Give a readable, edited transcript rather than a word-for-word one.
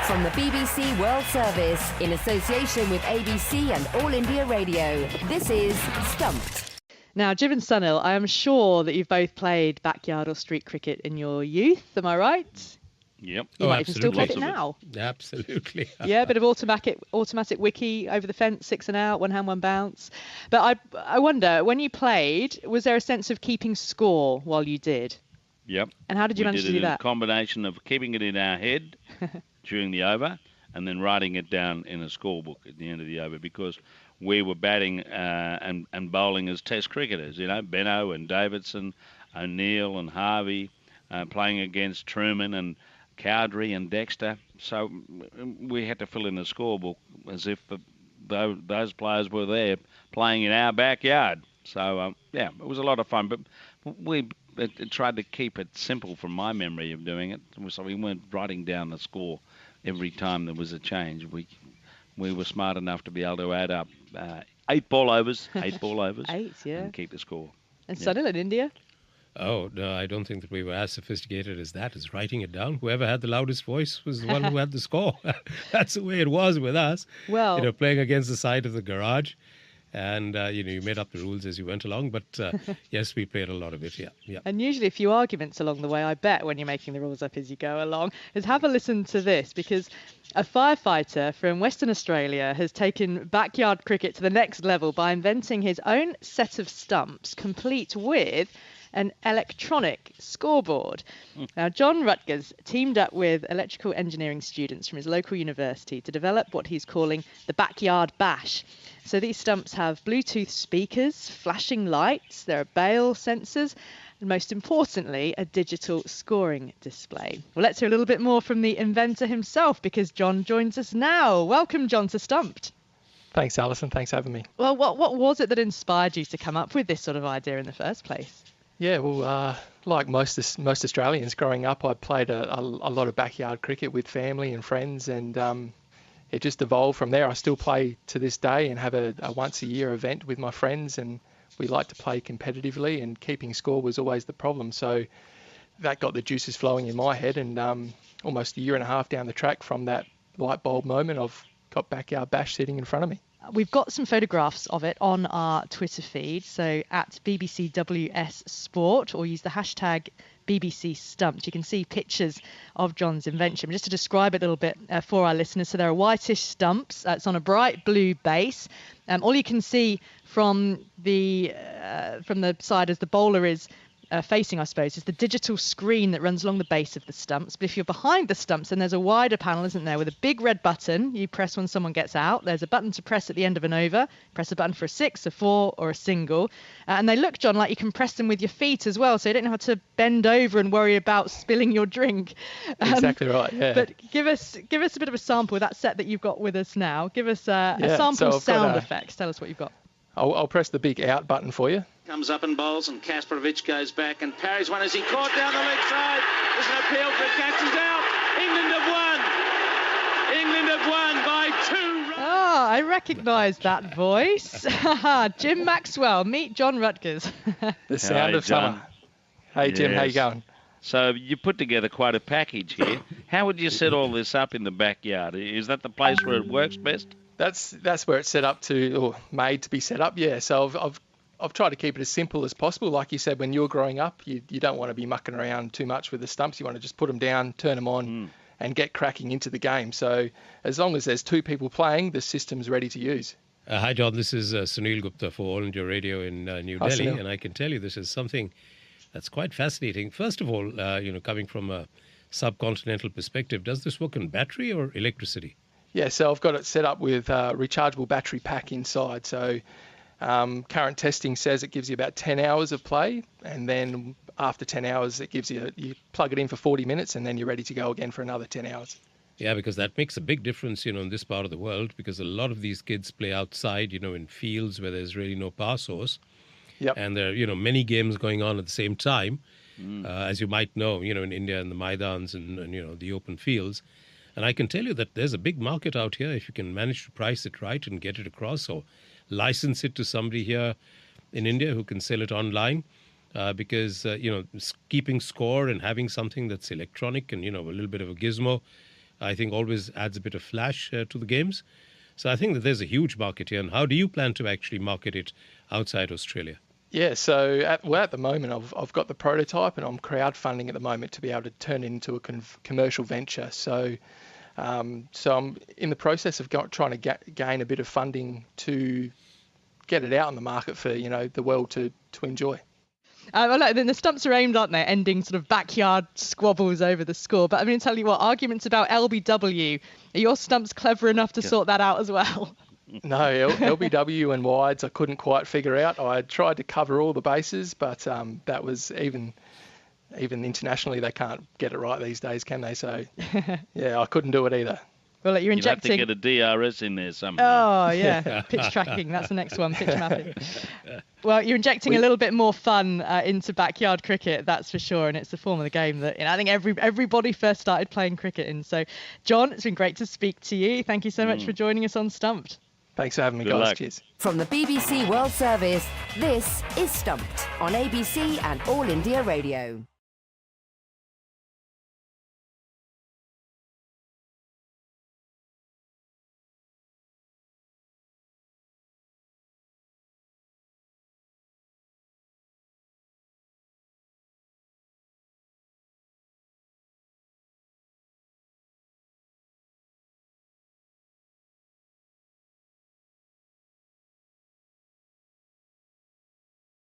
from the BBC World Service in association with ABC and All India Radio. This is Stumped. Now, Jim and Sunil, I am sure that you've both played backyard or street cricket in your youth. Am I right? Yep. You might even still play it now. Absolutely. Yeah, a bit of automatic wiki over the fence, 6 and out, one hand, one bounce. But I wonder, when you played, was there a sense of keeping score while you did? Yep. And how did you manage to do that? We did a combination of keeping it in our head during the over and then writing it down in a scorebook at the end of the over, because we were batting and bowling as test cricketers, Benno and Davidson, O'Neill and Harvey, playing against Truman and Cowdrey and Dexter. So we had to fill in the scorebook as if those players were there playing in our backyard. So, it was a lot of fun. But we tried to keep it simple from my memory of doing it. So we weren't writing down the score every time there was a change. We were smart enough to be able to add up 8 ball overs, and keep the score. And Sunil in India? Oh, no, I don't think that we were as sophisticated as that, as writing it down. Whoever had the loudest voice was the one who had the score. That's the way it was with us. Well, playing against the side of the garage. And, you made up the rules as you went along. But, yes, we played a lot of it, yeah. And usually a few arguments along the way, I bet, when you're making the rules up as you go along, is have a listen to this, because a firefighter from Western Australia has taken backyard cricket to the next level by inventing his own set of stumps, complete with an electronic scoreboard. Now, John Rutgers teamed up with electrical engineering students from his local university to develop what he's calling the Backyard Bash. So these stumps have Bluetooth speakers, flashing lights, there are bail sensors, and most importantly, a digital scoring display. Well, let's hear a little bit more from the inventor himself, because John joins us now. Welcome, John, to Stumped. Thanks, Alison. Thanks for having me. Well, what was it that inspired you to come up with this sort of idea in the first place? Yeah, well, like most Australians growing up, I played a lot of backyard cricket with family and friends, and it just evolved from there. I still play to this day and have a once-a-year event with my friends, and we like to play competitively, and keeping score was always the problem. So that got the juices flowing in my head, and almost a year and a half down the track from that light bulb moment, I've got Backyard Bash sitting in front of me. We've got some photographs of it on our Twitter feed, so at BBCWS Sport, or use the hashtag BBC Stumped. You can see pictures of John's invention. Just to describe it a little bit for our listeners, so there are whitish stumps. It's on a bright blue base. All you can see from the side as the bowler is facing, I suppose, is the digital screen that runs along the base of the stumps. But if you're behind the stumps, then there's a wider panel, isn't there, with a big red button you press when someone gets out. There's a button to press at the end of an over. Press a button for a 6, a 4, or a single. And they look, John, like you can press them with your feet as well, so you don't know how to bend over and worry about spilling your drink. Exactly right, yeah. But give us a bit of a sample of that set that you've got with us now. Give us a sample sound effects. Tell us what you've got. I'll press the big out button for you. Comes up and bowls, and Kasparovich goes back and parries one as he caught down the leg side. There's an appeal for a catch. He's out. England have won by 2 runs. Ah, I recognise that voice. Jim Maxwell, meet John Rutgers. The sound of summer. Hey, Jim, how you going? So you put together quite a package here. How would you set all this up in the backyard? Is that the place where it works best? That's where it's set up to, or made to be set up, yeah. So I've tried to keep it as simple as possible. Like you said, when you're growing up, you don't want to be mucking around too much with the stumps. You want to just put them down, turn them on, and get cracking into the game. So as long as there's 2 people playing, the system's ready to use. Hi, John. This is Sunil Gupta for All India Radio in New Delhi. Sunil. And I can tell you this is something that's quite fascinating. First of all, coming from a subcontinental perspective, does this work on battery or electricity? Yeah, so I've got it set up with a rechargeable battery pack inside. So current testing says it gives you about 10 hours of play, and then after 10 hours, it gives you plug it in for 40 minutes, and then you're ready to go again for another 10 hours. Yeah, because that makes a big difference, in this part of the world, because a lot of these kids play outside, in fields where there's really no power source. Yep. And there are, many games going on at the same time, as you might know, in India and the Maidans and the open fields. And I can tell you that there's a big market out here if you can manage to price it right and get it across, or license it to somebody here in India who can sell it online. Because, keeping score and having something that's electronic and, a little bit of a gizmo I think always adds a bit of flash to the games. So I think that there's a huge market here. And how do you plan to actually market it outside Australia? Yeah, so at the moment, I've got the prototype and I'm crowdfunding at the moment to be able to turn it into a commercial venture. So I'm in the process of trying to gain a bit of funding to get it out in the market for the world to enjoy. Well, then the stumps are aimed, aren't they? Ending sort of backyard squabbles over the score. But I'm going to tell you what, arguments about LBW, are your stumps clever enough to sort that out as well? No, LBW and wides I couldn't quite figure out. I tried to cover all the bases, but that was even internationally they can't get it right these days, can they? So yeah, I couldn't do it either. Well, you're injecting. You'll have to get a DRS in there somehow. Oh yeah, pitch tracking. That's the next one. Pitch mapping. Well, you're injecting a little bit more fun into backyard cricket, that's for sure, and it's the form of the game that I think everybody first started playing cricket in. So, John, it's been great to speak to you. Thank you so much for joining us on Stumped. Thanks for having me, Good guys. luck. Cheers. From the BBC World Service, this is Stumped on ABC and All India Radio.